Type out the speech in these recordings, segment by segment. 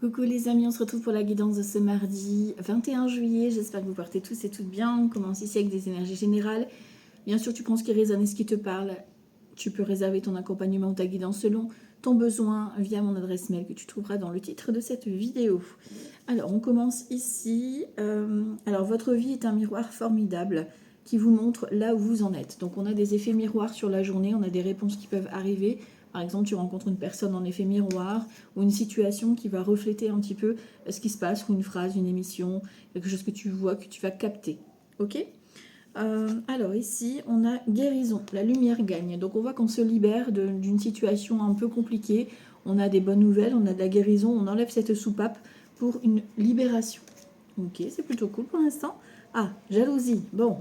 Coucou les amis, on se retrouve pour la guidance de ce mardi 21 juillet. J'espère que vous portez tous et toutes bien. On commence ici avec des énergies générales. Bien sûr, tu prends ce qui résonne et ce qui te parle. Tu peux réserver ton accompagnement ou ta guidance selon ton besoin via mon adresse mail que tu trouveras dans le titre de cette vidéo. Alors, on commence ici. Alors, votre vie est un miroir formidable qui vous montre là où vous en êtes. Donc, on a des effets miroirs sur la journée, on a des réponses qui peuvent arriver. Par exemple, tu rencontres une personne en effet miroir ou une situation qui va refléter un petit peu ce qui se passe, ou une phrase, une émission, quelque chose que tu vois, que tu vas capter. Ok ? Alors ici, on a guérison, la lumière gagne. Donc on voit qu'on se libère d'une situation un peu compliquée. On a des bonnes nouvelles, on a de la guérison, on enlève cette soupape pour une libération. Ok, c'est plutôt cool pour l'instant. Ah, jalousie, bon.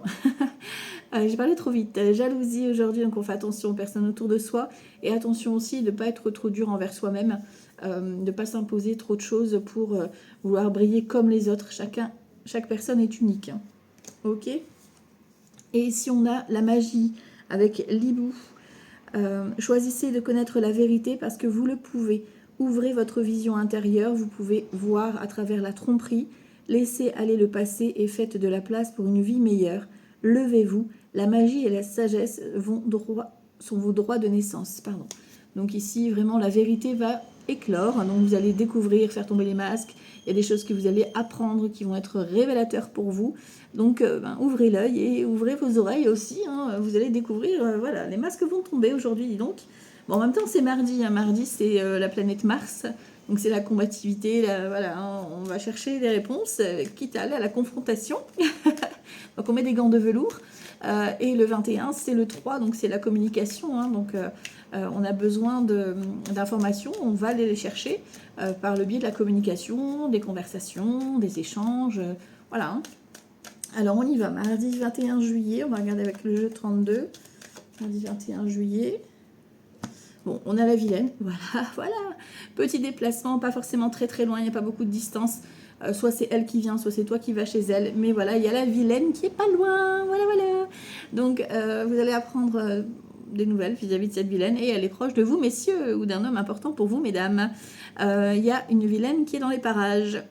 J'ai parlé trop vite. Jalousie aujourd'hui, donc on fait attention aux personnes autour de soi. Et attention aussi de ne pas être trop dur envers soi-même. De ne pas s'imposer trop de choses pour vouloir briller comme les autres. Chaque personne est unique. Hein. Ok ? Et ici, on a la magie avec l'hibou. Choisissez de connaître la vérité parce que vous le pouvez. Ouvrez votre vision intérieure. Vous pouvez voir à travers la tromperie. Laissez aller le passé et faites de la place pour une vie meilleure. Levez-vous. La magie et la sagesse sont vos droits de naissance. Pardon. Donc ici, vraiment, la vérité va éclore. Donc vous allez découvrir, faire tomber les masques. Il y a des choses que vous allez apprendre qui vont être révélateurs pour vous. Donc ouvrez l'œil et ouvrez vos oreilles aussi. Hein. Vous allez découvrir, voilà, les masques vont tomber aujourd'hui, dis donc. Bon, en même temps, c'est mardi. Hein. Mardi, c'est la planète Mars. Donc c'est la combativité. Voilà, hein. On va chercher des réponses, quitte à aller à la confrontation. Donc on met des gants de velours. Et le 21, c'est le 3, donc c'est la communication. Hein. Donc on a besoin d'informations, on va aller les chercher par le biais de la communication, des conversations, des échanges. Voilà. Hein. Alors on y va, mardi 21 juillet, on va regarder avec le jeu 32. Mardi 21 juillet. Bon, on a la vilaine, voilà. Petit déplacement, pas forcément très très loin, il n'y a pas beaucoup de distance. Soit c'est elle qui vient, soit c'est toi qui vas chez elle. Mais voilà, il y a la vilaine qui est pas loin, voilà. Donc vous allez apprendre des nouvelles vis-à-vis de cette vilaine. Et elle est proche de vous, messieurs, ou d'un homme important pour vous, mesdames. Il y a une vilaine qui est dans les parages.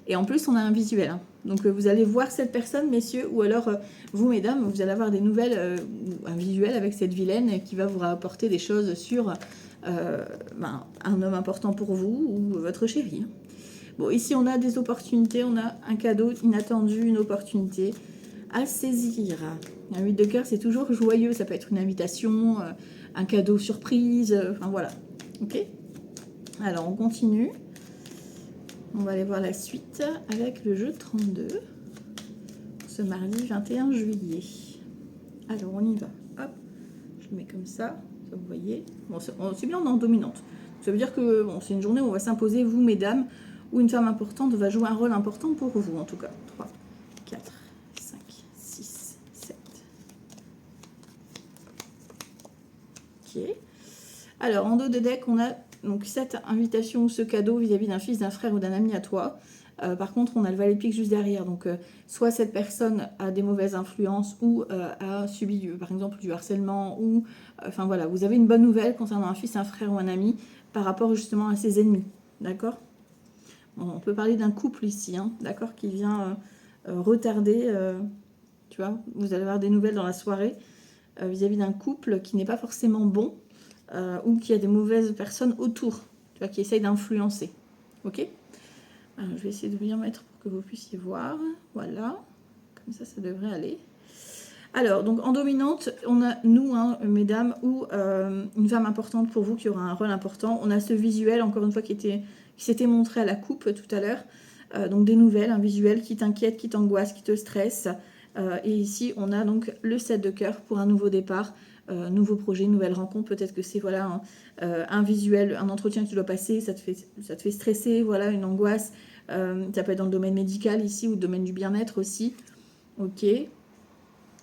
Et en plus, on a un visuel. Hein. Donc vous allez voir cette personne, messieurs, ou alors vous, mesdames, vous allez avoir des nouvelles, un visuel avec cette vilaine qui va vous rapporter des choses sur un homme important pour vous ou votre chéri. Hein. Bon, ici, on a des opportunités, on a un cadeau inattendu, une opportunité à saisir. Un 8 de cœur, c'est toujours joyeux. Ça peut être une invitation, un cadeau surprise, enfin voilà. Ok ? Alors, on continue. On va aller voir la suite avec le jeu 32, ce mardi 21 juillet. Alors, on y va. Hop, je le mets comme ça, vous voyez. Bon, c'est bien, on est en dominante. Ça veut dire que bon, c'est une journée où on va s'imposer, vous, mesdames, où une femme importante va jouer un rôle important pour vous, en tout cas. 3, 4, 5, 6, 7. Ok. Alors, en dos de deck, on a donc cette invitation ou ce cadeau vis-à-vis d'un fils, d'un frère ou d'un ami à toi. Par contre, on a le valet de pique juste derrière. Donc, soit cette personne a des mauvaises influences ou a subi, par exemple, du harcèlement. Ou, enfin voilà, vous avez une bonne nouvelle concernant un fils, un frère ou un ami par rapport justement à ses ennemis. D'accord ? Bon, on peut parler d'un couple ici, hein, d'accord, qui vient retarder. Tu vois, vous allez avoir des nouvelles dans la soirée vis-à-vis d'un couple qui n'est pas forcément bon. Ou qu'il y a des mauvaises personnes autour, tu vois, qui essayent d'influencer. Ok ? Alors, je vais essayer de bien mettre pour que vous puissiez voir. Voilà. Comme ça devrait aller. Alors, donc en dominante, on a nous, hein, mesdames, ou une femme importante pour vous qui aura un rôle important. On a ce visuel, encore une fois, qui s'était montré à la coupe tout à l'heure. Donc des nouvelles, un visuel qui t'inquiète, qui t'angoisse, qui te stresse. Et ici, on a donc le 7 de cœur pour un nouveau départ. Nouveau projet, nouvelle rencontre, peut-être que c'est voilà un visuel, un entretien que tu dois passer, ça te fait stresser, voilà, une angoisse. Ça peut être dans le domaine médical ici ou le domaine du bien-être aussi. Ok.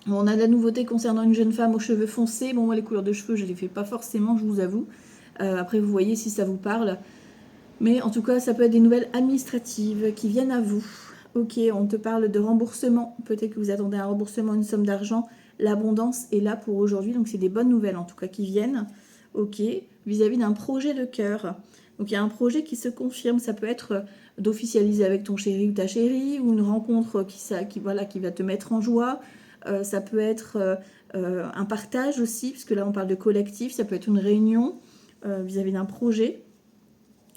On a de la nouveauté concernant une jeune femme aux cheveux foncés. Bon, moi les couleurs de cheveux, je ne les fais pas forcément, je vous avoue. Après, vous voyez si ça vous parle. Mais en tout cas, ça peut être des nouvelles administratives qui viennent à vous. Ok, on te parle de remboursement. Peut-être que vous attendez un remboursement, une somme d'argent. L'abondance est là pour aujourd'hui, donc c'est des bonnes nouvelles en tout cas qui viennent. Ok, vis-à-vis d'un projet de cœur. Donc il y a un projet qui se confirme, ça peut être d'officialiser avec ton chéri ou ta chérie, ou une rencontre qui va te mettre en joie. Ça peut être un partage aussi, puisque là on parle de collectif, ça peut être une réunion vis-à-vis d'un projet.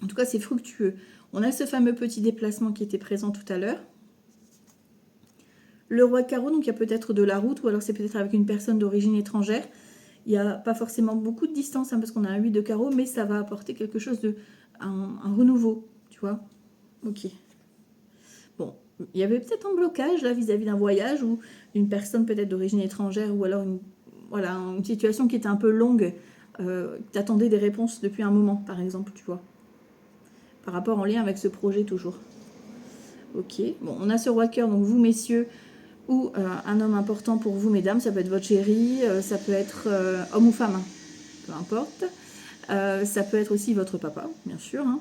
En tout cas, c'est fructueux. On a ce fameux petit déplacement qui était présent tout à l'heure. Le roi de carreau, donc il y a peut-être de la route, ou alors c'est peut-être avec une personne d'origine étrangère. Il n'y a pas forcément beaucoup de distance, parce qu'on a un 8 de carreau, mais ça va apporter quelque chose un renouveau, tu vois. Ok. Bon, il y avait peut-être un blocage là vis-à-vis d'un voyage, ou d'une personne peut-être d'origine étrangère, ou alors une situation qui était un peu longue. Tu attendais des réponses depuis un moment, par exemple, tu vois. Par rapport en lien avec ce projet toujours. Ok, bon, on a ce roi de cœur, donc vous, messieurs, ou un homme important pour vous, mesdames, ça peut être votre chéri, ça peut être homme ou femme, hein, peu importe. Ça peut être aussi votre papa, bien sûr. Hein.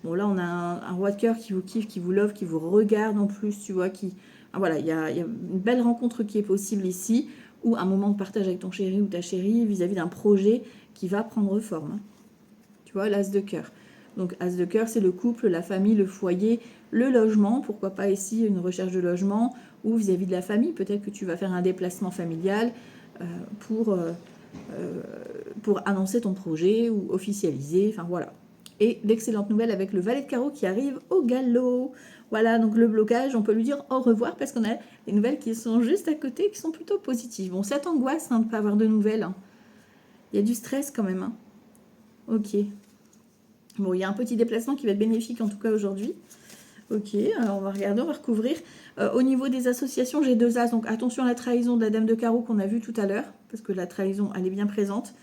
Bon, là, on a un roi de cœur qui vous kiffe, qui vous love, qui vous regarde en plus, tu vois. Voilà, il y a une belle rencontre qui est possible ici, ou un moment de partage avec ton chéri ou ta chérie vis-à-vis d'un projet qui va prendre forme. Hein. Tu vois, l'as de cœur. Donc, as de cœur, c'est le couple, la famille, le foyer, le logement. Pourquoi pas ici une recherche de logement, ou vis-à-vis de la famille. Peut-être que tu vas faire un déplacement familial pour annoncer ton projet ou officialiser. Enfin, voilà. Et d'excellentes nouvelles avec le valet de carreau qui arrive au galop. Voilà, donc le blocage, on peut lui dire au revoir parce qu'on a des nouvelles qui sont juste à côté, qui sont plutôt positives. Bon, ça t'angoisse de ne pas avoir de nouvelles. Hein. Il y a du stress quand même. Hein. Ok. Bon, il y a un petit déplacement qui va être bénéfique en tout cas aujourd'hui. Ok, alors on va regarder, on va recouvrir. Au niveau des associations, j'ai 2 as. Donc attention à la trahison de la dame de carreau qu'on a vue tout à l'heure, parce que la trahison, elle est bien présente.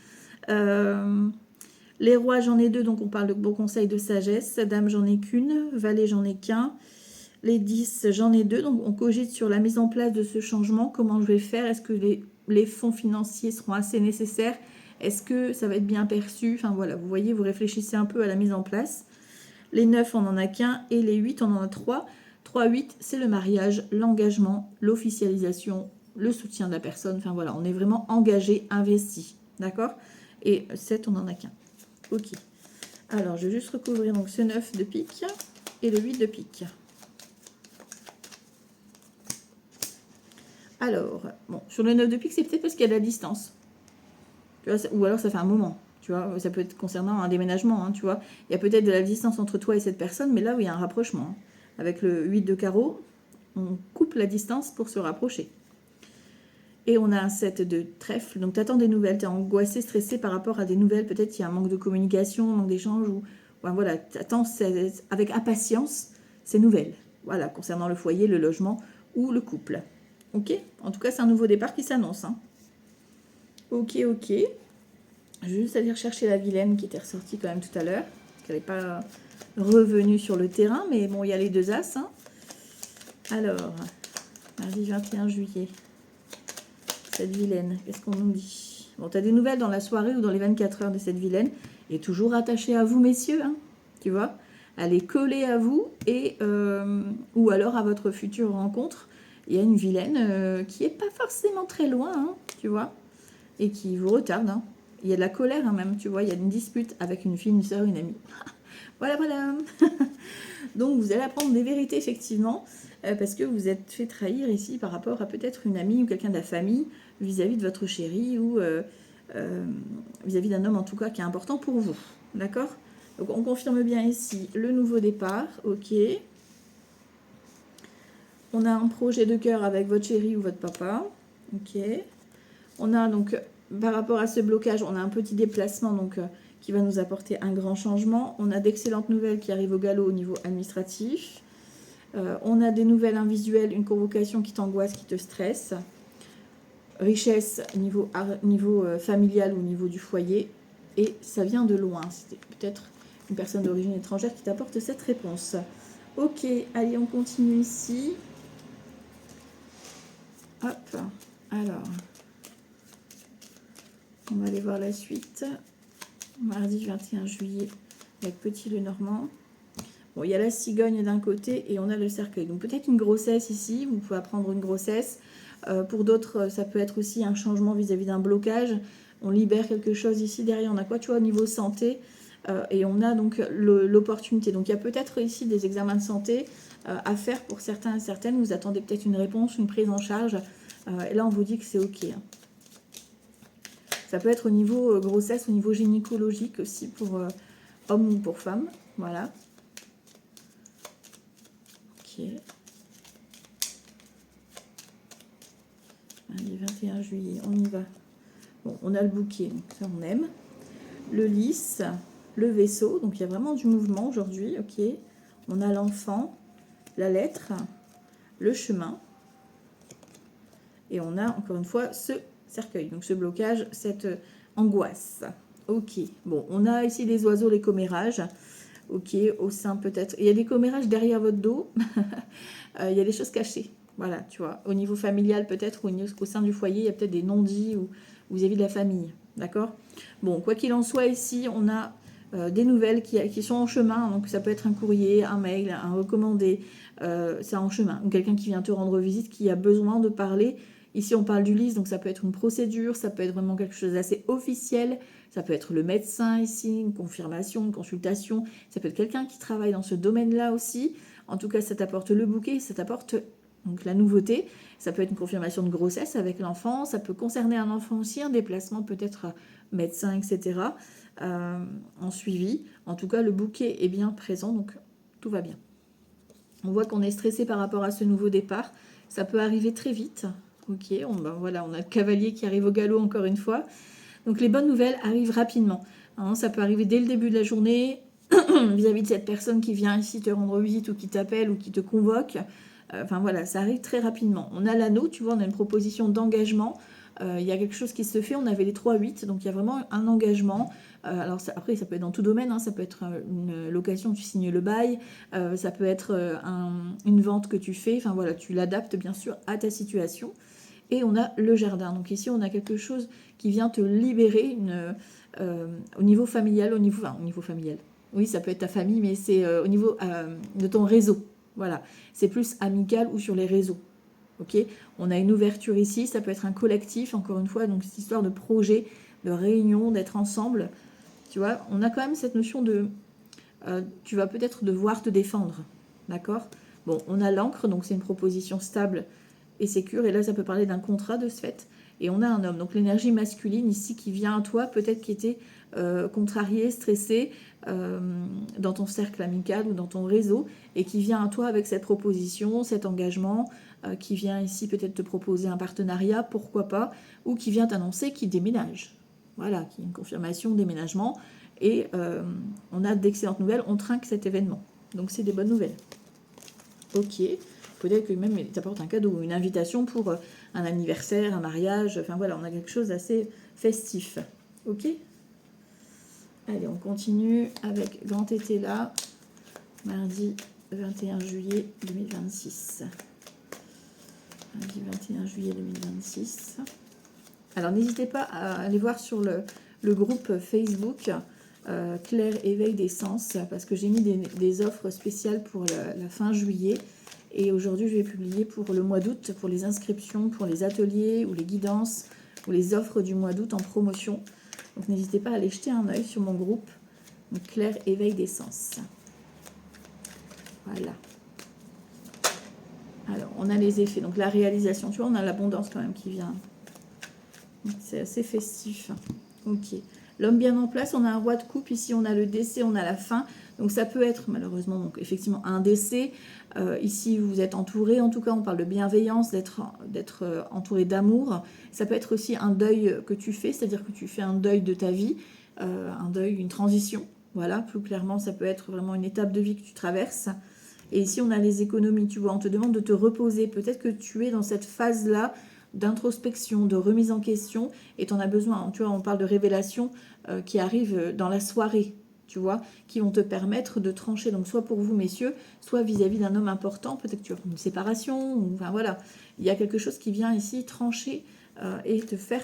Les rois, j'en ai 2, donc on parle de bons conseils de sagesse. Dame, j'en ai qu'une. Valet, j'en ai qu'un. Les 10, j'en ai 2. Donc on cogite sur la mise en place de ce changement. Comment je vais faire? Est-ce que les fonds financiers seront assez nécessaires? Est-ce que ça va être bien perçu? Enfin voilà, vous voyez, vous réfléchissez un peu à la mise en place. Les 9, on n'en a qu'un. Et les 8, on en a 3. 3, 8, c'est le mariage, l'engagement, l'officialisation, le soutien de la personne. Enfin voilà, on est vraiment engagé, investi. D'accord? Et 7, on n'en a qu'un. Ok. Alors, je vais juste recouvrir donc ce 9 de pique et le 8 de pique. Alors, bon, sur le 9 de pique, c'est peut-être parce qu'il y a de la distance. Tu vois, ou alors ça fait un moment. Tu vois, ça peut être concernant un déménagement, hein, tu vois. Il y a peut-être de la distance entre toi et cette personne, mais là où il y a un rapprochement. Hein. Avec le 8 de carreau, on coupe la distance pour se rapprocher. Et on a un 7 de trèfle, donc tu attends des nouvelles, tu es angoissé, stressé par rapport à des nouvelles, peut-être qu'il y a un manque de communication, un manque d'échange, ou voilà, tu attends avec impatience ces nouvelles, voilà, concernant le foyer, le logement ou le couple. Ok? En tout cas, c'est un nouveau départ qui s'annonce. Hein. Ok, ok. Je vais juste aller rechercher la vilaine qui était ressortie quand même tout à l'heure, qu'elle n'est pas revenue sur le terrain, mais bon, il y a les 2 as. Hein. Alors, mardi 21 juillet. Cette vilaine, qu'est-ce qu'on nous dit? Bon, tu as des nouvelles dans la soirée ou dans les 24 heures de cette vilaine. Elle est toujours attachée à vous, messieurs, hein, tu vois. Elle est collée à vous et ou alors à votre future rencontre. Il y a une vilaine qui n'est pas forcément très loin, hein, tu vois, et qui vous retarde. Hein. Il y a de la colère hein, même, tu vois. Il y a une dispute avec une fille, une soeur, une amie. Voilà, voilà. Donc, vous allez apprendre des vérités, effectivement, parce que vous êtes fait trahir ici par rapport à peut-être une amie ou quelqu'un de la famille vis-à-vis de votre chéri ou vis-à-vis d'un homme, en tout cas, qui est important pour vous. D'accord? Donc, on confirme bien ici le nouveau départ. Ok. On a un projet de cœur avec votre chéri ou votre papa. Ok. On a donc, par rapport à ce blocage, on a un petit déplacement, donc... qui va nous apporter un grand changement. On a d'excellentes nouvelles qui arrivent au galop au niveau administratif. On a des nouvelles invisuelles, une convocation qui t'angoisse, qui te stresse. Richesse niveau familial ou au niveau du foyer. Et ça vient de loin. C'était peut-être une personne d'origine étrangère qui t'apporte cette réponse. Ok, allez, on continue ici. Hop, alors. On va aller voir la suite. Mardi 21 juillet, avec Petit Lenormand. Bon, il y a la cigogne d'un côté et on a le cercueil. Donc peut-être une grossesse ici, vous pouvez apprendre une grossesse. Pour d'autres, ça peut être aussi un changement vis-à-vis d'un blocage. On libère quelque chose ici. Derrière, on a quoi, tu vois, au niveau santé. et on a donc l'opportunité. Donc il y a peut-être ici des examens de santé à faire pour certains et certaines. Vous attendez peut-être une réponse, une prise en charge. Et là, on vous dit que c'est OK. Ça peut être au niveau grossesse, au niveau gynécologique aussi pour hommes ou pour femmes. Voilà. Ok. Allez, 21 juillet, on y va. Bon, on a le bouquet, donc ça on aime. Le lys, le vaisseau, donc il y a vraiment du mouvement aujourd'hui, ok. On a l'enfant, la lettre, le chemin. Et on a encore une fois ce cercueil, donc ce blocage, cette angoisse. Ok, bon, on a ici les oiseaux, les commérages. Ok, au sein peut-être. Il y a des commérages derrière votre dos. Il y a des choses cachées. Voilà, tu vois. Au niveau familial peut-être, ou au sein du foyer, il y a peut-être des non-dits ou vis-à-vis de la famille. D'accord? Bon, quoi qu'il en soit, ici, on a des nouvelles qui sont en chemin. Donc, ça peut être un courrier, un mail, un recommandé. C'est en chemin. Ou quelqu'un qui vient te rendre visite, qui a besoin de parler. Ici, on parle du lys, donc ça peut être une procédure, ça peut être vraiment quelque chose d'assez officiel. Ça peut être le médecin ici, une confirmation, une consultation. Ça peut être quelqu'un qui travaille dans ce domaine-là aussi. En tout cas, ça t'apporte le bouquet, ça t'apporte donc la nouveauté. Ça peut être une confirmation de grossesse avec l'enfant. Ça peut concerner un enfant aussi, un déplacement peut-être médecin, etc. En suivi. En tout cas, le bouquet est bien présent, donc tout va bien. On voit qu'on est stressé par rapport à ce nouveau départ. Ça peut arriver très vite. Ok, voilà, on a le cavalier qui arrive au galop encore une fois. Donc les bonnes nouvelles arrivent rapidement. Hein, ça peut arriver dès le début de la journée, vis-à-vis de cette personne qui vient ici te rendre visite ou qui t'appelle ou qui te convoque. Enfin voilà, ça arrive très rapidement. On a l'anneau, tu vois, on a une proposition d'engagement. Il y a quelque chose qui se fait, on avait les 3-8, donc il y a vraiment un engagement. Alors après, ça peut être dans tout domaine, hein, ça peut être une location, tu signes le bail, ça peut être une vente que tu fais, enfin voilà, tu l'adaptes bien sûr à ta situation. Et on a le jardin. Donc ici, on a quelque chose qui vient te libérer au niveau familial, au niveau familial. Oui, ça peut être ta famille, mais c'est au niveau de ton réseau. Voilà, c'est plus amical ou sur les réseaux. Ok, on a une ouverture ici, ça peut être un collectif, encore une fois, donc cette histoire de projet, de réunion, d'être ensemble. Tu vois, on a quand même cette notion de... tu vas peut-être devoir te défendre, d'accord? Bon, on a l'encre, donc c'est une proposition stable et sécure. Et là, ça peut parler d'un contrat de ce fait. Et on a un homme. Donc l'énergie masculine ici qui vient à toi, peut-être qui était contrarié, stressé dans ton cercle amical ou dans ton réseau, et qui vient à toi avec cette proposition, cet engagement, qui vient ici peut-être te proposer un partenariat, pourquoi pas, ou qui vient t'annoncer qu'il déménage. Voilà, qui est une confirmation de déménagement. Et on a d'excellentes nouvelles, on trinque cet événement. Donc c'est des bonnes nouvelles. Ok. Peut-être que même il t'apporte un cadeau, une invitation pour un anniversaire, un mariage. Enfin voilà, on a quelque chose d'assez festif. Ok? Allez, on continue avec Grand Été là, mardi 21 juillet 2026. Mardi 21 juillet 2026. Alors n'hésitez pas à aller voir sur le groupe Facebook Claire Éveil des Sens, parce que j'ai mis des offres spéciales pour la fin juillet. Et aujourd'hui, je vais publier pour le mois d'août, pour les inscriptions, pour les ateliers ou les guidances ou les offres du mois d'août en promotion. Donc n'hésitez pas à aller jeter un œil sur mon groupe donc, Claire Éveil des Sens. Voilà. Alors, on a les effets. Donc la réalisation, tu vois, on a l'abondance quand même qui vient. C'est assez festif. Ok. L'homme bien en place, on a un roi de coupe. Ici, on a le décès, on a la fin. Donc ça peut être malheureusement, donc effectivement, un décès. Ici, vous êtes entouré. En tout cas, on parle de bienveillance, d'être entouré d'amour. Ça peut être aussi un deuil que tu fais, c'est-à-dire que tu fais un deuil de ta vie, un deuil, une transition. Voilà, plus clairement, ça peut être vraiment une étape de vie que tu traverses. Et ici, on a les économies. Tu vois, on te demande de te reposer. Peut-être que tu es dans cette phase-là d'introspection, de remise en question, et tu en as besoin. Tu vois, on parle de révélations qui arrivent dans la soirée, tu vois, qui vont te permettre de trancher, donc soit pour vous, messieurs, soit vis-à-vis d'un homme important, peut-être que tu as une séparation, ou, enfin voilà, il y a quelque chose qui vient ici trancher et te faire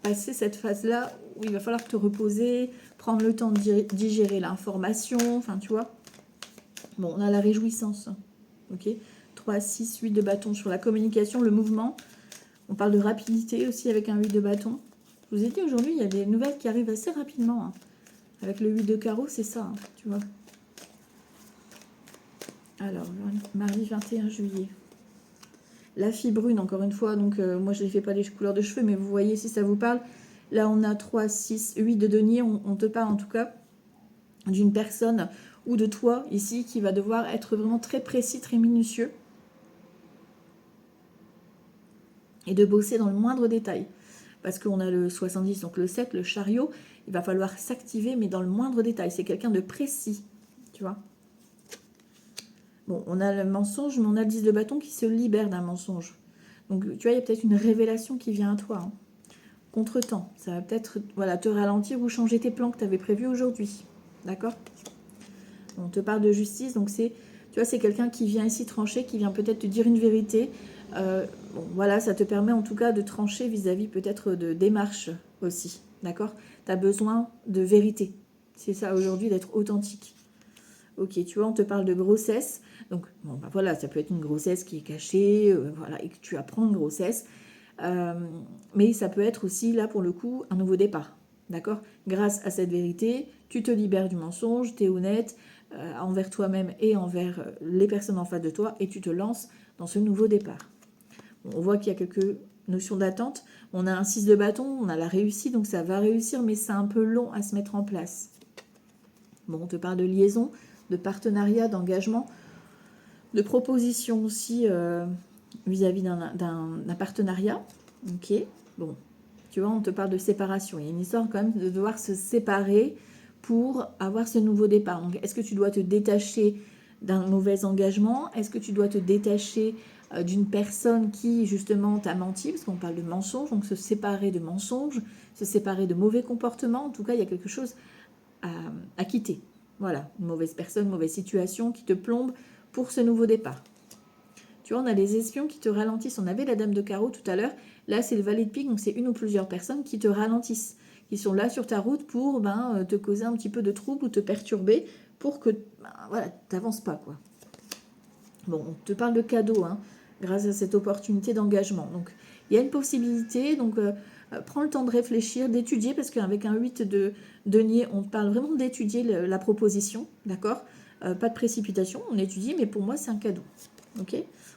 passer cette phase-là où il va falloir te reposer, prendre le temps de digérer l'information, enfin tu vois. Bon, on a la réjouissance, ok, 3, 6, 8 de bâton sur la communication, le mouvement. On parle de rapidité aussi avec un 8 de bâton. Je vous ai dit aujourd'hui, il y a des nouvelles qui arrivent assez rapidement. Hein. Avec le 8 de carreau, c'est ça, hein, tu vois. Alors, mardi 21 juillet. La fille brune, encore une fois, donc moi je ne fais pas les couleurs de cheveux, mais vous voyez si ça vous parle. Là, on a 3, 6, 8 de denier. On te parle en tout cas d'une personne ou de toi ici qui va devoir être vraiment très précis, très minutieux. Et de bosser dans le moindre détail. Parce qu'on a le 70, donc le 7, le chariot. Il va falloir s'activer, mais dans le moindre détail. C'est quelqu'un de précis, tu vois. Bon, on a le mensonge, mais on a le 10 de bâton qui se libère d'un mensonge. Donc, tu vois, il y a peut-être une révélation qui vient à toi. Hein. Contre-temps, ça va peut-être voilà, te ralentir ou changer tes plans que tu avais prévus aujourd'hui. D'accord? On te parle de justice, donc c'est, tu vois, c'est quelqu'un qui vient ici trancher, qui vient peut-être te dire une vérité. Bon, voilà, ça te permet en tout cas de trancher vis-à-vis peut-être de démarche aussi. D'accord? Tu as besoin de vérité. C'est ça aujourd'hui, d'être authentique. Ok, tu vois, on te parle de grossesse. Donc, bon, bah voilà, ça peut être une grossesse qui est cachée, voilà, et que tu apprends une grossesse. Mais ça peut être aussi, là, pour le coup, un nouveau départ. D'accord? Grâce à cette vérité, tu te libères du mensonge, tu es honnête envers toi-même et envers les personnes en face de toi, et tu te lances dans ce nouveau départ. Bon, on voit qu'il y a quelques notions d'attente. On a un 6 de bâton, on a la réussite, donc ça va réussir, mais c'est un peu long à se mettre en place. Bon, on te parle de liaison, de partenariat, d'engagement, de proposition aussi vis-à-vis d'un partenariat. Ok, bon, tu vois, on te parle de séparation. Il y a une histoire quand même de devoir se séparer pour avoir ce nouveau départ. Donc, est-ce que tu dois te détacher d'un mauvais engagement? Est-ce que tu dois te détacher d'une personne qui, justement, t'a menti? Parce qu'on parle de mensonge, donc se séparer de mensonges, se séparer de mauvais comportements. En tout cas, il y a quelque chose à quitter. Voilà, une mauvaise personne, une mauvaise situation qui te plombe pour ce nouveau départ. Tu vois, on a les espions qui te ralentissent. On avait la dame de carreau tout à l'heure. Là, c'est le valet de pique, donc c'est une ou plusieurs personnes qui te ralentissent, qui sont là sur ta route pour te causer un petit peu de trouble ou te perturber pour que voilà, tu n'avances pas, quoi. Bon, on te parle de cadeau, hein, grâce à cette opportunité d'engagement. Donc, il y a une possibilité, donc prends le temps de réfléchir, d'étudier, parce qu'avec un 8 de denier, on te parle vraiment d'étudier la proposition, d'accord? Pas de précipitation, on étudie, mais pour moi, c'est un cadeau, ok?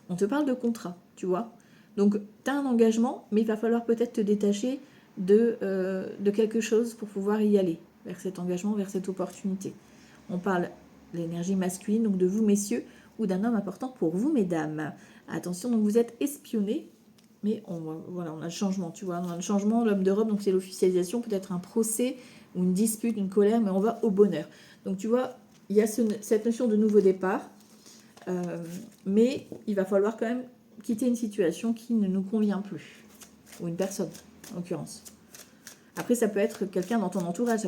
On te parle de contrat, tu vois? Donc, tu as un engagement, mais il va falloir peut-être te détacher de quelque chose pour pouvoir y aller, vers cet engagement, vers cette opportunité. On parle de l'énergie masculine, donc de vous, messieurs, ou d'un homme important pour vous, mesdames. Attention, donc vous êtes espionnés, mais voilà, on a le changement, tu vois, on a le changement, l'homme de robe, donc c'est l'officialisation, peut-être un procès, ou une dispute, une colère, mais on va au bonheur. Donc tu vois, il y a cette notion de nouveau départ, mais il va falloir quand même quitter une situation qui ne nous convient plus, ou une personne, en l'occurrence. Après, ça peut être quelqu'un dans ton entourage,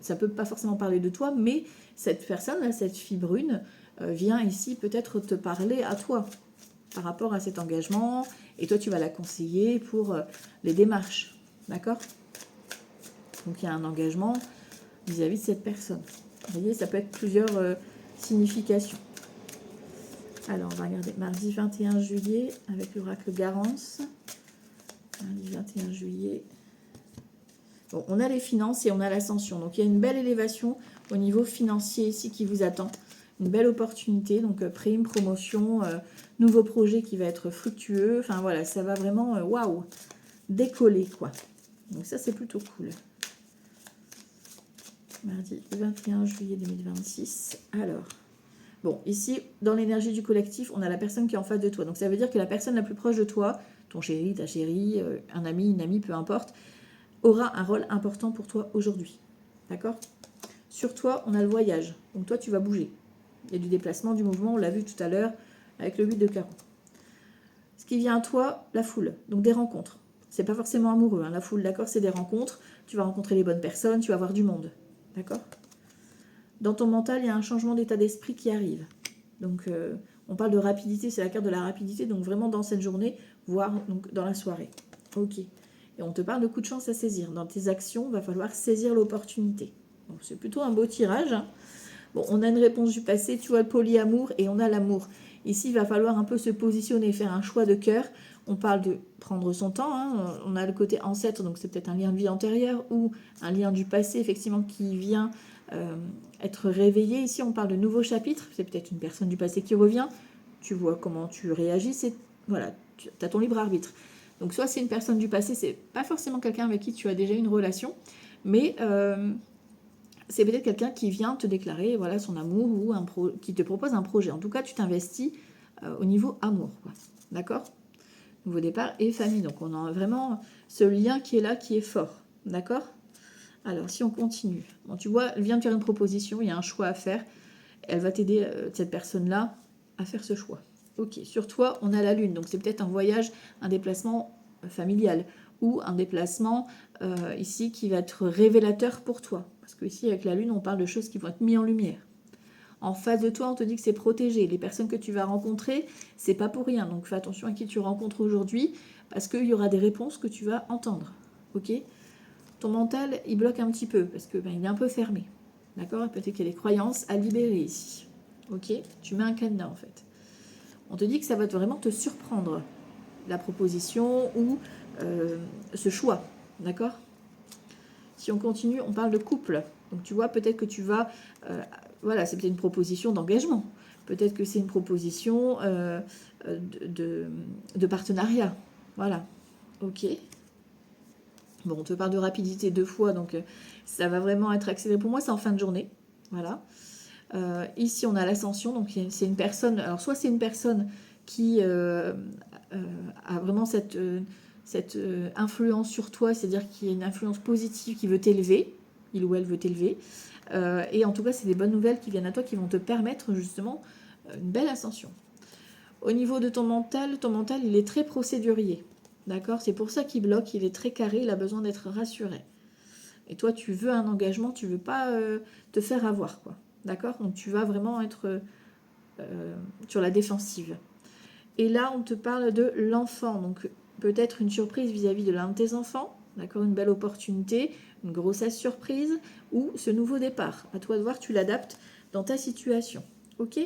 ça peut pas forcément parler de toi, mais cette personne, cette fille brune, vient ici peut-être te parler à toi, par rapport à cet engagement, et toi, tu vas la conseiller pour les démarches, d'accord? Donc, il y a un engagement vis-à-vis de cette personne. Vous voyez, ça peut être plusieurs significations. Alors, on va regarder mardi 21 juillet avec l'oracle Garance. Mardi 21 juillet. Bon, on a les finances et on a l'ascension. Donc, il y a une belle élévation au niveau financier ici qui vous attend. Une belle opportunité, donc prime, promotion, nouveau projet qui va être fructueux. Enfin, voilà, ça va vraiment, waouh, décoller, quoi. Donc, ça, c'est plutôt cool. Mardi 21 juillet 2026. Alors, bon, ici, dans l'énergie du collectif, on a la personne qui est en face de toi. Donc, ça veut dire que la personne la plus proche de toi, ton chéri, ta chérie, un ami, une amie, peu importe, aura un rôle important pour toi aujourd'hui. D'accord? Sur toi, on a le voyage. Donc, toi, tu vas bouger. Il y a du déplacement, du mouvement, on l'a vu tout à l'heure avec le 8 de carreau. Ce qui vient à toi, la foule. Donc, des rencontres. C'est pas forcément amoureux, hein. La foule, d'accord, c'est des rencontres. Tu vas rencontrer les bonnes personnes, tu vas voir du monde. D'accord? Dans ton mental, il y a un changement d'état d'esprit qui arrive. Donc, on parle de rapidité, c'est la carte de la rapidité. Donc, vraiment dans cette journée, voire donc, dans la soirée. Ok. Et on te parle de coup de chance à saisir. Dans tes actions, il va falloir saisir l'opportunité. Donc, c'est plutôt un beau tirage. Hein. Bon, on a une réponse du passé, tu vois, le polyamour, et on a l'amour. Ici, il va falloir un peu se positionner, faire un choix de cœur. On parle de prendre son temps. Hein. On a le côté ancêtre, donc c'est peut-être un lien de vie antérieure ou un lien du passé, effectivement, qui vient être réveillé. Ici, on parle de nouveau chapitre. C'est peut-être une personne du passé qui revient. Tu vois comment tu réagis. Voilà, tu as ton libre arbitre. Donc, soit c'est une personne du passé, c'est pas forcément quelqu'un avec qui tu as déjà une relation, mais c'est peut-être quelqu'un qui vient te déclarer voilà, son amour ou qui te propose un projet. En tout cas, tu t'investis au niveau amour. D'accord ? Nouveau départ et famille. Donc, on a vraiment ce lien qui est là, qui est fort. D'accord ? Alors, si on continue. Bon, tu vois, elle vient de faire une proposition, il y a un choix à faire. Elle va t'aider, cette personne-là, à faire ce choix. Ok, sur toi, on a la lune. Donc, c'est peut-être un voyage, un déplacement familial ou un déplacement ici qui va être révélateur pour toi. Parce que ici, avec la lune, on parle de choses qui vont être mises en lumière. En face de toi, on te dit que c'est protégé. Les personnes que tu vas rencontrer, c'est pas pour rien. Donc, fais attention à qui tu rencontres aujourd'hui parce qu'il y aura des réponses que tu vas entendre. Ok ? Ton mental, il bloque un petit peu parce que il est un peu fermé. D'accord ? Peut-être qu'il y a des croyances à libérer ici. Ok ? Tu mets un cadenas en fait. On te dit que ça va vraiment te surprendre, la proposition ou ce choix. D'accord ? Si on continue, on parle de couple. Donc tu vois, peut-être que tu vas... voilà, c'est peut-être une proposition d'engagement. Peut-être que c'est une proposition de partenariat. Voilà. Ok. Bon, on te parle de rapidité 2 fois, donc ça va vraiment être accéléré. Pour moi, c'est en fin de journée. Voilà. Ici, on a l'ascension, donc c'est une personne... Alors, soit c'est une personne qui a vraiment cette influence sur toi, c'est-à-dire qu'il y a une influence positive qui veut t'élever, il ou elle veut t'élever. Et en tout cas, c'est des bonnes nouvelles qui viennent à toi, qui vont te permettre justement une belle ascension. Au niveau de ton mental, il est très procédurier. D'accord ? C'est pour ça qu'il bloque, il est très carré, il a besoin d'être rassuré. Et toi, tu veux un engagement, tu ne veux pas te faire avoir, quoi. D'accord ? Donc, tu vas vraiment être sur la défensive. Et là, on te parle de l'enfant. Donc, peut-être une surprise vis-à-vis de l'un de tes enfants. D'accord ? Une belle opportunité, une grossesse surprise ou ce nouveau départ. À toi de voir, tu l'adaptes dans ta situation. Ok ?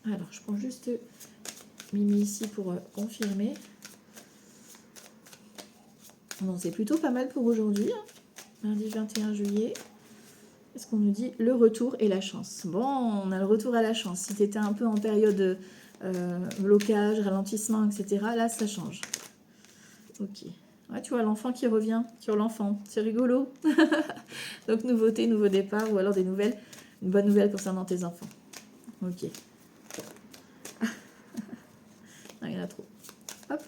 Alors, je prends juste Mimi ici pour confirmer. Bon, c'est plutôt pas mal pour aujourd'hui. Lundi 21 juillet. Est-ce qu'on nous dit le retour et la chance? Bon, on a le retour à la chance. Si tu étais un peu en période blocage, ralentissement, etc., là, ça change. Ok. Ouais, tu vois l'enfant qui revient sur l'enfant. C'est rigolo. Donc, nouveauté, nouveau départ ou alors des nouvelles. Une bonne nouvelle concernant tes enfants. Ok. Non, il y en a trop. Hop.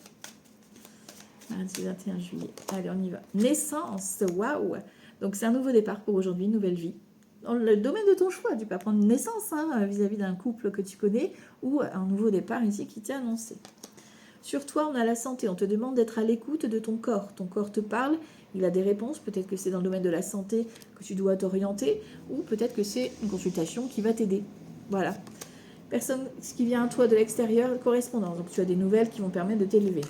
Mardi 21 juillet. Allez, on y va. Naissance. Waouh. Donc, c'est un nouveau départ pour aujourd'hui, nouvelle vie. Dans le domaine de ton choix, tu peux prendre une naissance vis-à-vis d'un couple que tu connais ou un nouveau départ ici qui t'est annoncé. Sur toi, on a la santé. On te demande d'être à l'écoute de ton corps. Ton corps te parle, il a des réponses. Peut-être que c'est dans le domaine de la santé que tu dois t'orienter ou peut-être que c'est une consultation qui va t'aider. Voilà. Ce qui vient à toi de l'extérieur, correspondance. Donc tu as des nouvelles qui vont permettre de t'élever.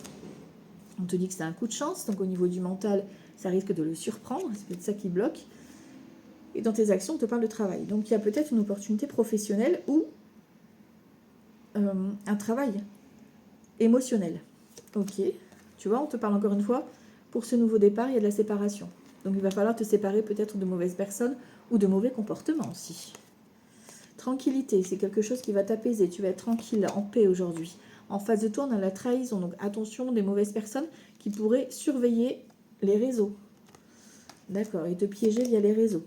On te dit que c'est un coup de chance. Donc au niveau du mental, ça risque de le surprendre. C'est peut-être ça qui bloque. Et dans tes actions, on te parle de travail. Donc il y a peut-être une opportunité professionnelle ou un travail émotionnel. Ok, tu vois, on te parle encore une fois, pour ce nouveau départ, il y a de la séparation. Donc il va falloir te séparer peut-être de mauvaises personnes ou de mauvais comportements aussi. Tranquillité, c'est quelque chose qui va t'apaiser, tu vas être tranquille, en paix aujourd'hui. En face de toi, on a la trahison, donc attention des mauvaises personnes qui pourraient surveiller les réseaux. D'accord, et te piéger via les réseaux.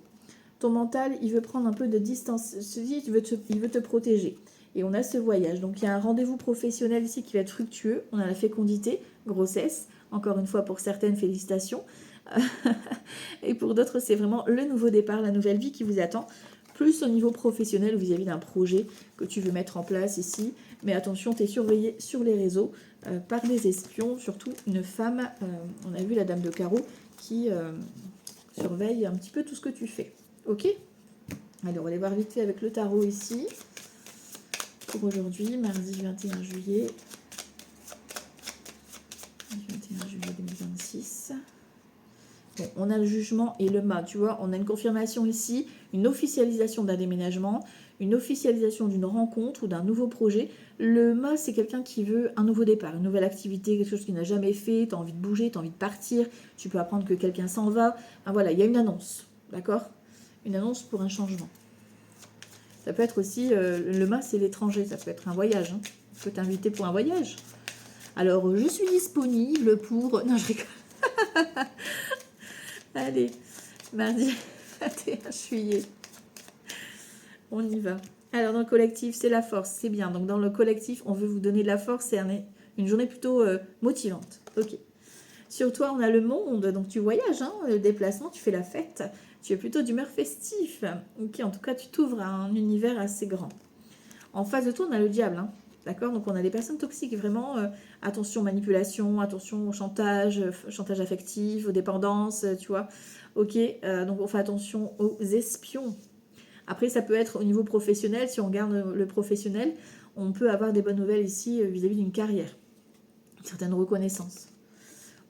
Ton mental, il veut prendre un peu de distance, il veut te protéger. Et on a ce voyage. Donc il y a un rendez-vous professionnel ici qui va être fructueux. On a la fécondité, grossesse. Encore une fois, pour certaines, félicitations. Et pour d'autres, c'est vraiment le nouveau départ, la nouvelle vie qui vous attend. Plus au niveau professionnel vis-à-vis d'un projet que tu veux mettre en place ici. Mais attention, tu es surveillé sur les réseaux par des espions, surtout une femme. On a vu la dame de carreau qui surveille un petit peu tout ce que tu fais. Ok ? Allez, on va aller voir vite fait avec le tarot ici. Pour aujourd'hui, mardi 21 juillet. 21 juillet 2026. Bon, on a le jugement et le mât, tu vois. On a une confirmation ici, une officialisation d'un déménagement, une officialisation d'une rencontre ou d'un nouveau projet. Le mât, c'est quelqu'un qui veut un nouveau départ, une nouvelle activité, quelque chose qu'il n'a jamais fait. Tu as envie de bouger, tu as envie de partir. Tu peux apprendre que quelqu'un s'en va. Voilà, il y a une annonce, d'accord ? Une annonce pour un changement. Ça peut être aussi, le mât, c'est l'étranger, ça peut être un voyage. Hein. Je peux t'inviter pour un voyage. Alors, je suis disponible pour... Non, je rigole. Allez, mardi 21 juillet. On y va. Alors, dans le collectif, c'est la force, c'est bien. Donc, dans le collectif, on veut vous donner de la force. C'est une journée plutôt motivante. Ok. Sur toi, on a le monde. Donc, tu voyages, hein, le déplacement, tu fais la fête. Tu es plutôt d'humeur festif. Ok, en tout cas, tu t'ouvres à un univers assez grand. En face de toi, on a le diable. Hein. D'accord. Donc, on a des personnes toxiques. Vraiment, attention manipulation, attention au chantage, chantage affectif, aux dépendances, tu vois. Ok. Donc, on fait attention aux espions. Après, ça peut être au niveau professionnel. Si on regarde le professionnel, on peut avoir des bonnes nouvelles ici vis-à-vis d'une carrière. Une certaine reconnaissance.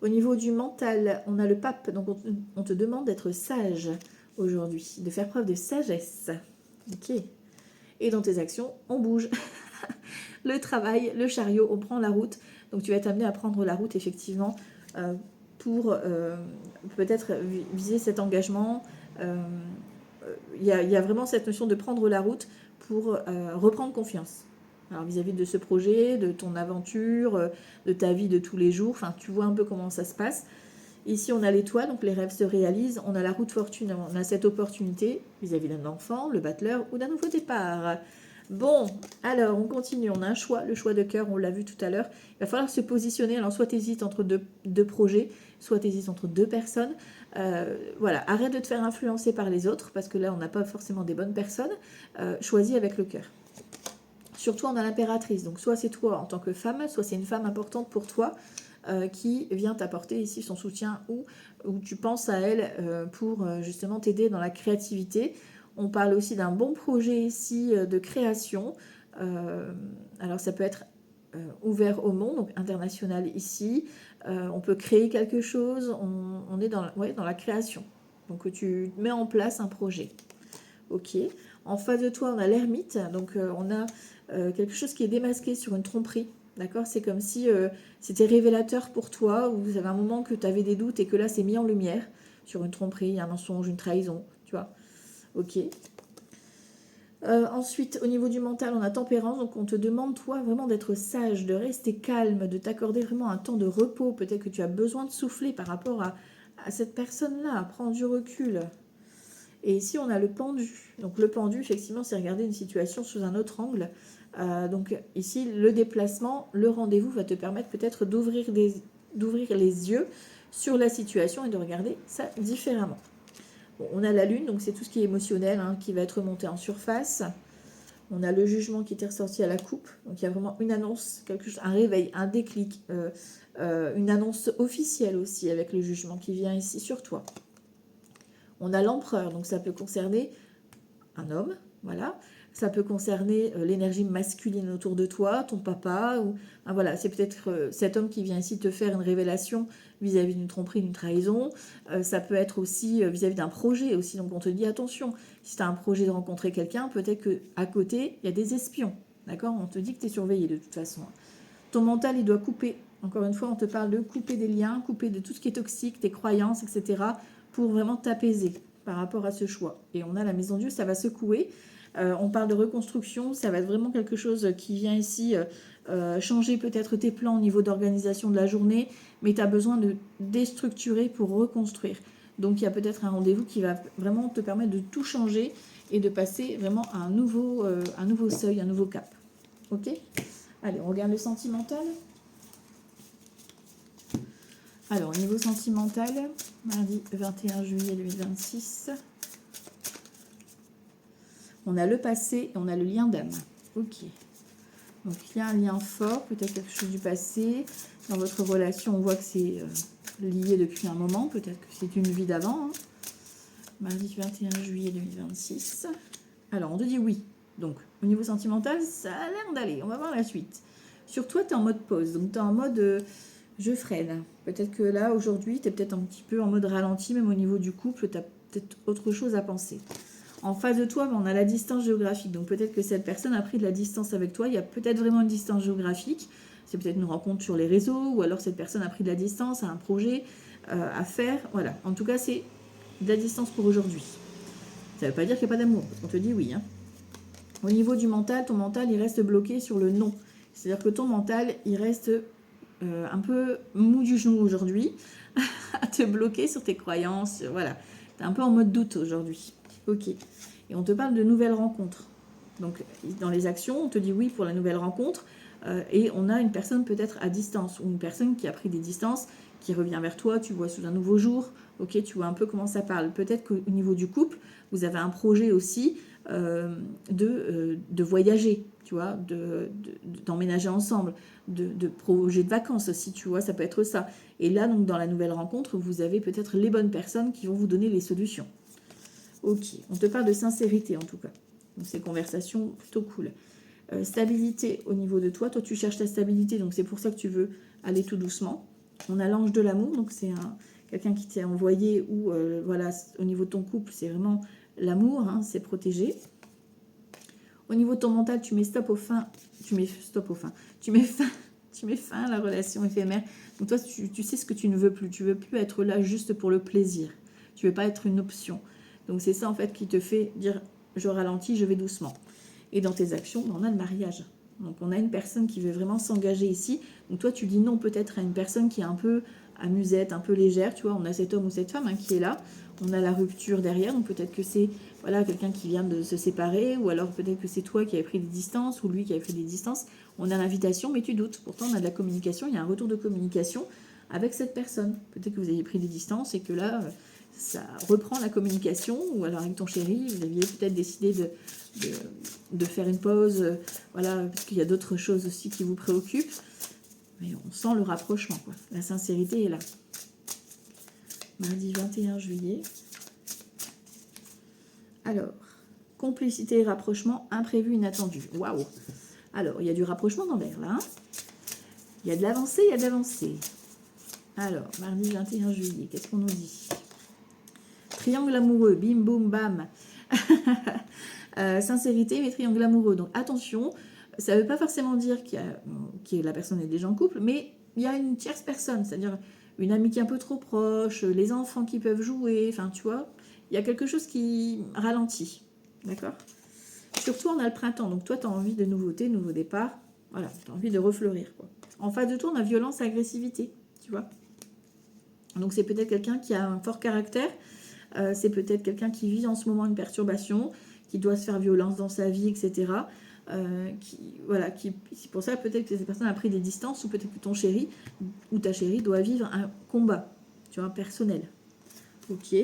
Au niveau du mental, on a le pape. Donc, on te demande d'être sage aujourd'hui, de faire preuve de sagesse. Ok. Et dans tes actions, on bouge. Le travail, le chariot, on prend la route. Donc, tu vas être amené à prendre la route, effectivement, pour peut-être viser cet engagement. Il y a vraiment cette notion de prendre la route pour reprendre confiance. Alors vis-à-vis de ce projet, de ton aventure, de ta vie de tous les jours, enfin tu vois un peu comment ça se passe. Ici on a l'étoile, donc les rêves se réalisent, on a la route fortune, on a cette opportunité vis-à-vis d'un enfant, le battleur ou d'un nouveau départ. Bon, alors on continue, on a un choix, le choix de cœur, on l'a vu tout à l'heure. Il va falloir se positionner, alors soit tu hésites entre deux projets, soit tu hésites entre deux personnes. Voilà, arrête de te faire influencer par les autres, parce que là on n'a pas forcément des bonnes personnes. Choisis avec le cœur. Sur toi, on a l'impératrice. Donc, soit c'est toi en tant que femme, soit c'est une femme importante pour toi qui vient t'apporter ici son soutien ou tu penses à elle pour justement t'aider dans la créativité. On parle aussi d'un bon projet ici de création. Alors, ça peut être ouvert au monde, donc international ici. On peut créer quelque chose. On est dans la création. Donc, tu mets en place un projet. Ok. En face de toi, on a l'ermite. Donc, on a quelque chose qui est démasqué sur une tromperie. D'accord. C'est comme si c'était révélateur pour toi, ou vous avez un moment que tu avais des doutes et que là, c'est mis en lumière sur une tromperie, un mensonge, une trahison. Tu vois. Ok. Ensuite, au niveau du mental, on a tempérance. Donc, on te demande, toi, vraiment d'être sage, de rester calme, de t'accorder vraiment un temps de repos. Peut-être que tu as besoin de souffler par rapport à cette personne-là. Prends du recul. Et ici, on a le pendu. Donc, le pendu, effectivement, c'est regarder une situation sous un autre angle. Donc, ici, le déplacement, le rendez-vous va te permettre peut-être d'ouvrir les yeux sur la situation et de regarder ça différemment. Bon, on a la lune, donc c'est tout ce qui est émotionnel qui va être remonté en surface. On a le jugement qui était ressorti à la coupe. Donc, il y a vraiment une annonce, quelque chose, un réveil, un déclic, une annonce officielle aussi avec le jugement qui vient ici sur toi. On a l'empereur, donc ça peut concerner un homme, voilà. Ça peut concerner l'énergie masculine autour de toi, ton papa, ou voilà, c'est peut-être cet homme qui vient ici te faire une révélation vis-à-vis d'une tromperie, d'une trahison. Ça peut être aussi vis-à-vis d'un projet aussi. Donc on te dit attention, si tu as un projet de rencontrer quelqu'un, peut-être qu'à côté, il y a des espions. D'accord. On te dit que tu es surveillé de toute façon. Ton mental, il doit couper. Encore une fois, on te parle de couper des liens, couper de tout ce qui est toxique, tes croyances, etc. pour vraiment t'apaiser par rapport à ce choix. Et on a la maison Dieu, ça va secouer. On parle de reconstruction, ça va être vraiment quelque chose qui vient ici changer peut-être tes plans au niveau d'organisation de la journée, mais tu as besoin de déstructurer pour reconstruire. Donc il y a peut-être un rendez-vous qui va vraiment te permettre de tout changer et de passer vraiment à un nouveau seuil, un nouveau cap. Ok ? Allez, on regarde le sentimental. Alors, au niveau sentimental, mardi 21 juillet 2026, on a le passé et on a le lien d'âme. Ok. Donc, il y a un lien fort, peut-être quelque chose du passé. Dans votre relation, on voit que c'est lié depuis un moment. Peut-être que c'est une vie d'avant. Mardi 21 juillet 2026. Alors, on te dit oui. Donc, au niveau sentimental, ça a l'air d'aller. On va voir la suite. Sur toi, tu es en mode pause. Donc, tu es en mode... je freine. Peut-être que là, aujourd'hui, tu es peut-être un petit peu en mode ralenti, même au niveau du couple, tu as peut-être autre chose à penser. En face de toi, on a la distance géographique. Donc peut-être que cette personne a pris de la distance avec toi. Il y a peut-être vraiment une distance géographique. C'est peut-être une rencontre sur les réseaux, ou alors cette personne a pris de la distance, a un projet à faire. Voilà. En tout cas, c'est de la distance pour aujourd'hui. Ça ne veut pas dire qu'il n'y a pas d'amour. On te dit oui. Au niveau du mental, ton mental, il reste bloqué sur le non. C'est-à-dire que ton mental, il reste un peu mou du genou aujourd'hui, à te bloquer sur tes croyances. Voilà, tu es un peu en mode doute aujourd'hui. Ok. Et on te parle de nouvelles rencontres. Donc, dans les actions, on te dit oui pour la nouvelle rencontre. Et on a une personne peut-être à distance, ou une personne qui a pris des distances, qui revient vers toi, tu vois sous un nouveau jour. Ok, tu vois un peu comment ça parle. Peut-être qu'au niveau du couple, vous avez un projet aussi de voyager, tu vois, d'emménager ensemble, de projet de vacances aussi, tu vois, ça peut être ça. Et là, donc, dans la nouvelle rencontre, vous avez peut-être les bonnes personnes qui vont vous donner les solutions. Ok, on te parle de sincérité en tout cas. Donc, ces conversations plutôt cool. Stabilité au niveau de toi. Toi, tu cherches ta stabilité, donc c'est pour ça que tu veux aller tout doucement. On a l'ange de l'amour, donc c'est quelqu'un qui t'est envoyé ou voilà, au niveau de ton couple, c'est vraiment l'amour, hein, c'est protégé. Au niveau de ton mental, tu mets stop au fin. Tu mets stop au fin. Tu mets fin à la relation éphémère. Donc toi, tu sais ce que tu ne veux plus. Tu veux plus être là juste pour le plaisir. Tu veux pas être une option. Donc c'est ça en fait qui te fait dire je ralentis, je vais doucement. Et dans tes actions, on a le mariage. Donc on a une personne qui veut vraiment s'engager ici. Donc toi, tu dis non peut-être à une personne qui est un peu amusette, un peu légère. Tu vois, on a cet homme ou cette femme qui est là. On a la rupture derrière. Donc peut-être que c'est voilà, quelqu'un qui vient de se séparer. Ou alors peut-être que c'est toi qui avais pris des distances ou lui qui avait fait des distances. On a l'invitation, mais tu doutes. Pourtant, on a de la communication. Il y a un retour de communication avec cette personne. Peut-être que vous avez pris des distances et que là, ça reprend la communication. Ou alors avec ton chéri, vous aviez peut-être décidé de faire une pause, voilà, parce qu'il y a d'autres choses aussi qui vous préoccupent. Mais on sent le rapprochement, quoi. La sincérité est là. Mardi 21 juillet. Alors, complicité et rapprochement, imprévu, inattendu. Waouh! Alors, il y a du rapprochement dans l'air, là. Hein, il y a de l'avancée, il y a de l'avancée. Alors, mardi 21 juillet, qu'est-ce qu'on nous dit? Triangle amoureux, bim, boum, bam. Sincérité, mais triangle amoureux. Donc, attention, ça ne veut pas forcément dire que la personne est déjà en couple, mais il y a une tierce personne, c'est-à-dire une amie qui est un peu trop proche, les enfants qui peuvent jouer, enfin, tu vois, il y a quelque chose qui ralentit, d'accord? Surtout, on a le printemps, donc toi, tu as envie de nouveautés, nouveau départ, voilà, tu as envie de refleurir, quoi. En face de toi, on a violence et agressivité, tu vois? Donc, c'est peut-être quelqu'un qui a un fort caractère, c'est peut-être quelqu'un qui vit en ce moment une perturbation, qui doit se faire violence dans sa vie, etc. C'est pour ça peut-être que cette personne a pris des distances, ou peut-être que ton chéri ou ta chérie doit vivre un combat, tu vois, personnel. Ok.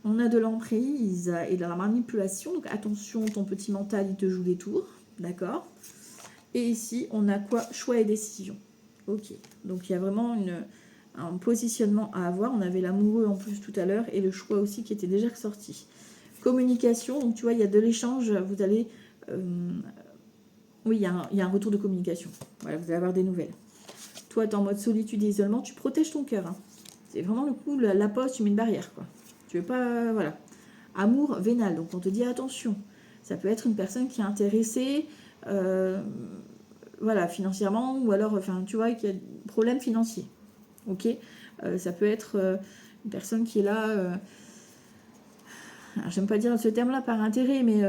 On a de l'emprise et de la manipulation, donc attention, ton petit mental, il te joue des tours, d'accord. Et ici, on a quoi? Choix et décision. Ok. Donc il y a vraiment un positionnement à avoir. On avait l'amoureux en plus tout à l'heure et le choix aussi qui était déjà ressorti. Communication, donc tu vois, il y a de l'échange. Vous allez... oui, il y a un retour de communication. Voilà, vous allez avoir des nouvelles. Toi, tu es en mode solitude et isolement, tu protèges ton cœur. Hein. C'est vraiment le coup, la pause, tu mets une barrière. Quoi. Tu veux pas... Voilà. Amour vénal, donc on te dit attention. Ça peut être une personne qui est intéressée... voilà, financièrement, ou alors, enfin, tu vois, qui a des problèmes financiers. Ok, ça peut être une personne qui est là, j'aime pas dire ce terme-là par intérêt, mais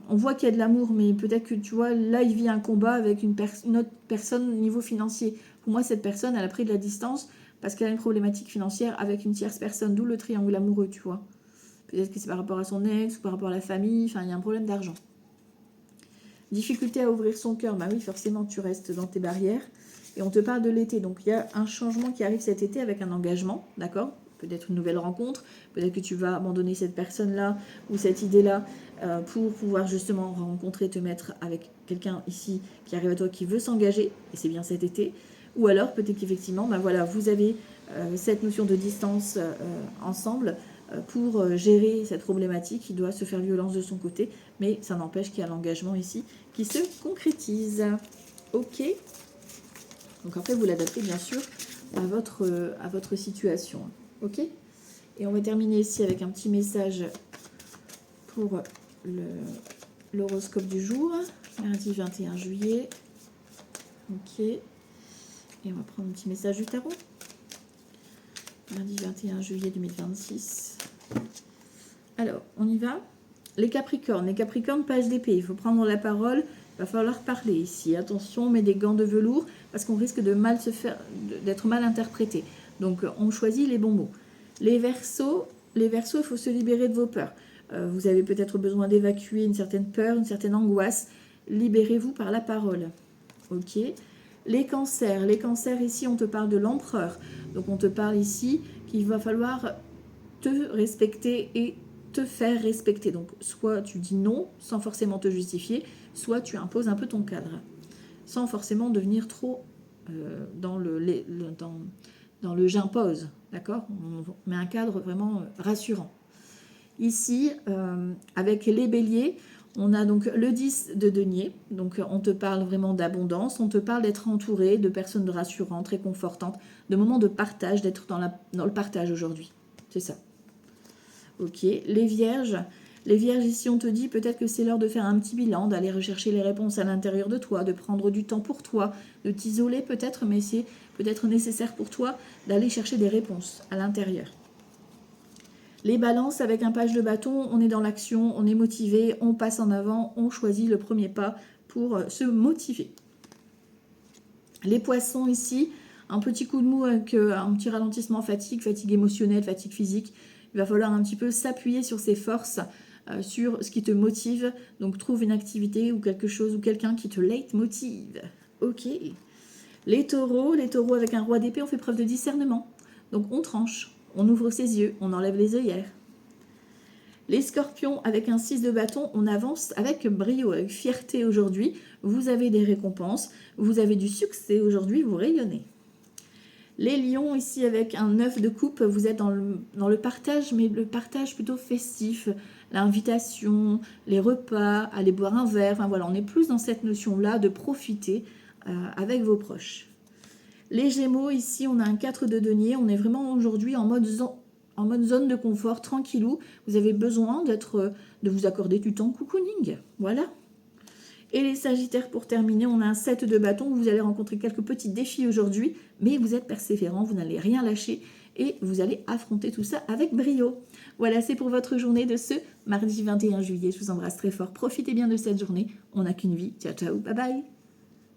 on voit qu'il y a de l'amour, mais peut-être que tu vois, là, il vit un combat avec une autre personne au niveau financier. Pour moi, cette personne, elle a pris de la distance parce qu'elle a une problématique financière avec une tierce personne, d'où le triangle amoureux, tu vois. Peut-être que c'est par rapport à son ex ou par rapport à la famille, enfin, il y a un problème d'argent. Difficulté à ouvrir son cœur, bah oui, forcément, tu restes dans tes barrières. Et on te parle de l'été, donc il y a un changement qui arrive cet été avec un engagement, d'accord? Peut-être une nouvelle rencontre, peut-être que tu vas abandonner cette personne-là ou cette idée-là pour pouvoir justement rencontrer, te mettre avec quelqu'un ici qui arrive à toi, qui veut s'engager, et c'est bien cet été. Ou alors peut-être qu'effectivement, bah voilà, vous avez cette notion de distance ensemble pour gérer cette problématique qui doit se faire violence de son côté, mais ça n'empêche qu'il y a l'engagement ici qui se concrétise. Ok. Donc après, vous l'adaptez bien sûr à votre situation. Ok. Et on va terminer ici avec un petit message pour l'horoscope du jour, mardi 21 juillet. Ok. Et on va prendre un petit message du tarot. Mardi 21 juillet 2026. Alors, on y va. Les Capricornes, page d'épée. Il faut prendre la parole, il va falloir parler ici. Attention, on met des gants de velours parce qu'on risque d'être mal interprété. Donc, on choisit les bons mots. Les Verseaux, il faut se libérer de vos peurs. Vous avez peut-être besoin d'évacuer une certaine peur, une certaine angoisse. Libérez-vous par la parole. Ok. Les cancers, ici, on te parle de l'empereur. Donc, on te parle ici qu'il va falloir te respecter et te faire respecter. Donc, soit tu dis non sans forcément te justifier, soit tu imposes un peu ton cadre, sans forcément devenir trop dans le j'impose, d'accord? On met un cadre vraiment rassurant. Ici, avec les béliers, on a donc le 10 de denier, donc on te parle vraiment d'abondance, on te parle d'être entouré de personnes rassurantes, réconfortantes, de moments de partage, d'être dans le partage aujourd'hui. C'est ça. Ok, les vierges, ici on te dit peut-être que c'est l'heure de faire un petit bilan, d'aller rechercher les réponses à l'intérieur de toi, de prendre du temps pour toi, de t'isoler peut-être, mais c'est peut-être nécessaire pour toi d'aller chercher des réponses à l'intérieur. Les balances, avec un page de bâton, on est dans l'action, on est motivé, on passe en avant, on choisit le premier pas pour se motiver. Les poissons ici, un petit coup de mou avec un petit ralentissement, fatigue émotionnelle, fatigue physique. Il va falloir un petit peu s'appuyer sur ses forces, sur ce qui te motive. Donc trouve une activité ou quelque chose ou quelqu'un qui te leitmotive. Ok. Les taureaux avec un roi d'épée, on fait preuve de discernement. Donc on tranche, on ouvre ses yeux, on enlève les œillères. Les scorpions, avec un 6 de bâton, on avance avec brio, avec fierté aujourd'hui. Vous avez des récompenses, vous avez du succès aujourd'hui, vous rayonnez. Les lions, ici, avec un 9 de coupe, vous êtes dans le partage, mais le partage plutôt festif. L'invitation, les repas, aller boire un verre. Enfin voilà, on est plus dans cette notion-là de profiter avec vos proches. Les gémeaux, ici, on a un 4 de denier. On est vraiment aujourd'hui en mode zone de confort, tranquillou. Vous avez besoin de vous accorder du temps cocooning. Voilà. Et les sagittaires, pour terminer, on a un 7 de bâton. Vous allez rencontrer quelques petits défis aujourd'hui, mais vous êtes persévérant, vous n'allez rien lâcher et vous allez affronter tout ça avec brio. Voilà, c'est pour votre journée de ce mardi 21 juillet. Je vous embrasse très fort. Profitez bien de cette journée. On n'a qu'une vie. Ciao, ciao, bye bye.